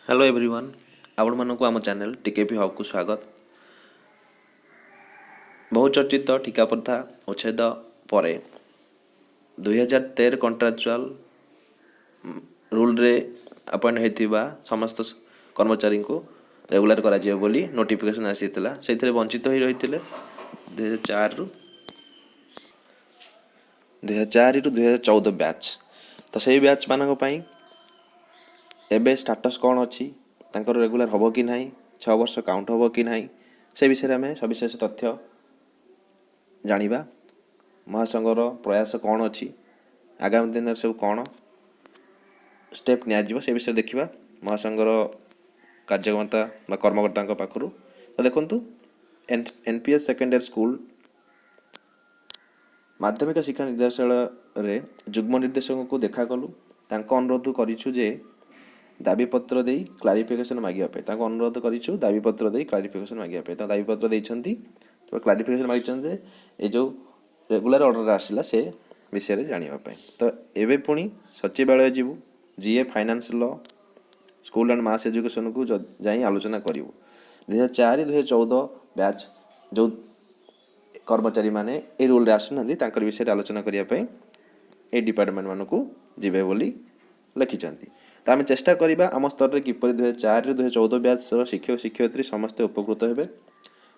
Hello everyone आपण मानक आम चैनल टीकेपी हब को स्वागत। बहुचर्चित ठिका प्रथा उच्छेद पर 2013 कंट्राक्चुअल रूल रे अपॉइंट होइतिबा समस्त कर्मचारी को रेगुलर करा जियो बोली नोटिफिकेशन आसीतिला। सेथिरे वंचित होई रहितिले 2004 रु 2014 बैच। तो सही बैच मानक पई एबे स्टाटस कौन अच्छी तांकर रेगुलर होबो कि नहीं, 6 वर्ष काउंट होबो कि नहीं, से विषय में सविशेष तथ्य जानिबा। महासंघर प्रयास कौन अच्छी, आगामी दिन सब कौन स्टेप नियाजिबो से विषय देखिबा महासंघर कार्यकर्ता बा कर्मकर्ता पाखरु। तो देखंतु एनपीएस सेकेंडरी स्कूल माध्यमिक शिक्षा निर्देशालय रे जुग्म निर्देशक को देखा कलु। तांको अनुरोध करिछु जे दाबीपत्र दे क्लारिफिकेशन मागिया पे तांको अनुरोध करिछु दाबीपत्र दे क्लारिफिकेशन मागिया पे। तो दाबीपत्र देइछंती, तो क्लारिफिकेशन मागिछन जे ए जो रेगुलर ऑर्डर आसिला से विषय रे जानिबा पे। तो एबे पुणी सचिवालय जीवु जीए finance law school and mass education को जाई आलोचना करिवु। 2004-2014 बैच जो कर्मचारी माने ए रूल रे आसुनांदी तांकर विषय रे आलोचना करिया पे ए डिपार्टमेंट मानकू जिबे बोली लिखिचंती। तो आम चेष्टा करिबा आम स्तर रे किपरि 2004-2014 बैच शिक्षक शिक्षयित्री समस्ते उपकृत हेबे।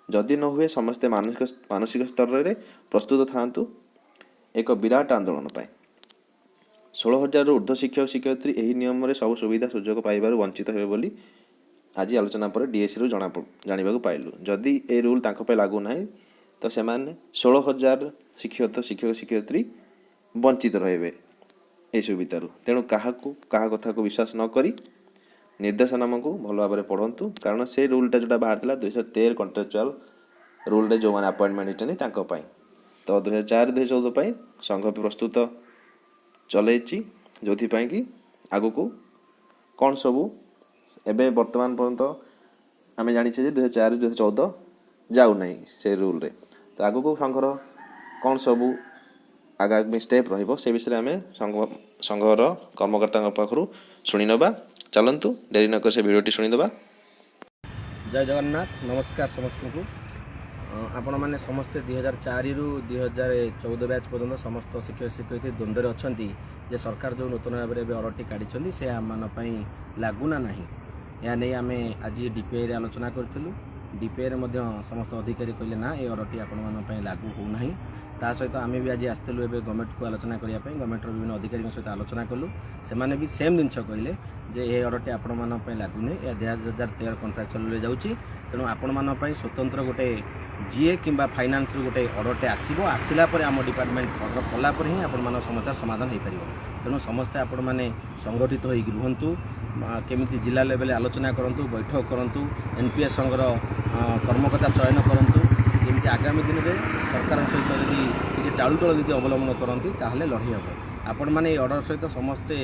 जदि न हुए समस्ते मानसिक स्तर रे प्रस्तुत थांतु एक विराट आंदोलन पाए। 16,000 रु ऊर्ध्व शिक्षक शिक्षयित्री एही नियम रे सब सुविधा सुजोग पाइबारु वंचित हेबे बोली आज आलोचना पर डीएससी रु जानिबाकु पाइलु। जदि ए रूल तांको पे लागू नाही तो सेमाने 16,000 शिक्षक शिक्षयित्री वंचित रहबे ए सुविधारू। तेणु क्या कथा को विश्वास न करी निर्देशनामा को भल भाव में पढ़ंतु, कारण से रूलटा जोटा बाहर 2013 कंट्राक्चुअल रूल रे जो मैंने अपॉइंटमेंट होती। तो 2004-2014 संघ प्रस्तुत चलैची जो कि आगु को कौन सबू एबे वर्तमान पर्यंत आम जानी 2004-2014 जाऊ नहीं से रूल रे। तो आगु को संघर कौन सबू आगामी स्टेप रहिबो से विषय आम संघर कर्मकर्ता पाखरु शुणी नबा। चलंतु डेरी नकर से वीडियोटी शुणी दबा। जय जगन्नाथ, नमस्कार समस्त को। आपण मैंने समस्ते 2004 रु 2014 बैच पर्यंत समस्त शिक्षक शिक्षयित्री द्वंद्व अच्छा जे सरकार जो नूतन भाव में ऑर्डर काढ़ी से आम लागू ना नहीं या नहीं आम आज डीपीआई आलोचना करूँ। डीपीआई समस्त अधिकारी कहले ना ये ऑर्डर आपण लागू होना। ता सहित आम भी आज आसलु ए गवर्नमेंट को आलोचना करने गवर्नमेंट विभिन्न अधिकारी सहित आलोचना कलु। से भी सेम जिन कहले जे ये ऑर्डर आपण लागू नहीं, या 2013 कंट्राक्चुअल जाऊँगी। तेणु आपण स्वतंत्र गोटे जीए कि फाइनान्स गोटे ऑर्डर आसो आसला आम डिपार्टमेंट ऑर्डर कलापर ही आपण समस्या समाधान हो पार। तेणु समस्ते आपण मैंने संगठित हो रुहतु, केमी जिला लेवल आलोचना करूँ, बैठक करूँ, एनपीएस संघर कर्मकर्ता चयन करूँ। जमी आगामी दिन में सरकार सहित यदि किसी टालुटल यदि अवलम्बन करती ताहले लड़े हे। आपण मैंने ऑर्डर सहित समस्ते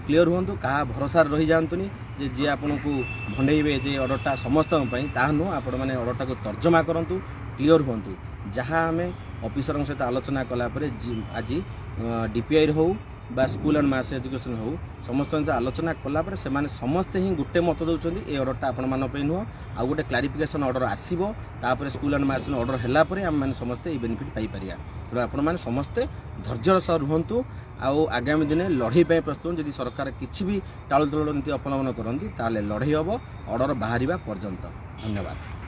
क्लीयर हूँ, क्या भरोसा रही जातुनि जे जी आपन को भंडेबे जे ऑर्डरटा समस्त ता नुह। आपण मैंने ऑर्डरटा को तर्जमा करूँ, क्लीयर हूँ। जहाँ आम ऑफिसर सहित आलोचना कलापर आज डीपीआई हो बा स्कूल एंड मास एजुकेशन हो समस्त आलोचना कलापर से समस्ते ही गोटे मत दौरान ये ऑर्डरटा आपण नुह। आ गोटे क्लारिफिकेशन ऑर्डर आसो तापर स्कूल एंड मास ऑर्डर है आम समस्ते बेनिफिट पाइपर। तेणु आपण मैंने समस्ते धैर्यर सह रुहतु। आगामी दिन लड़े प्रस्तुत जदि सरकार किसी भी टालुटल नीति अवलम्बन करती लड़े हम ऑर्डर बाहर पर्यंत। धन्यवाद।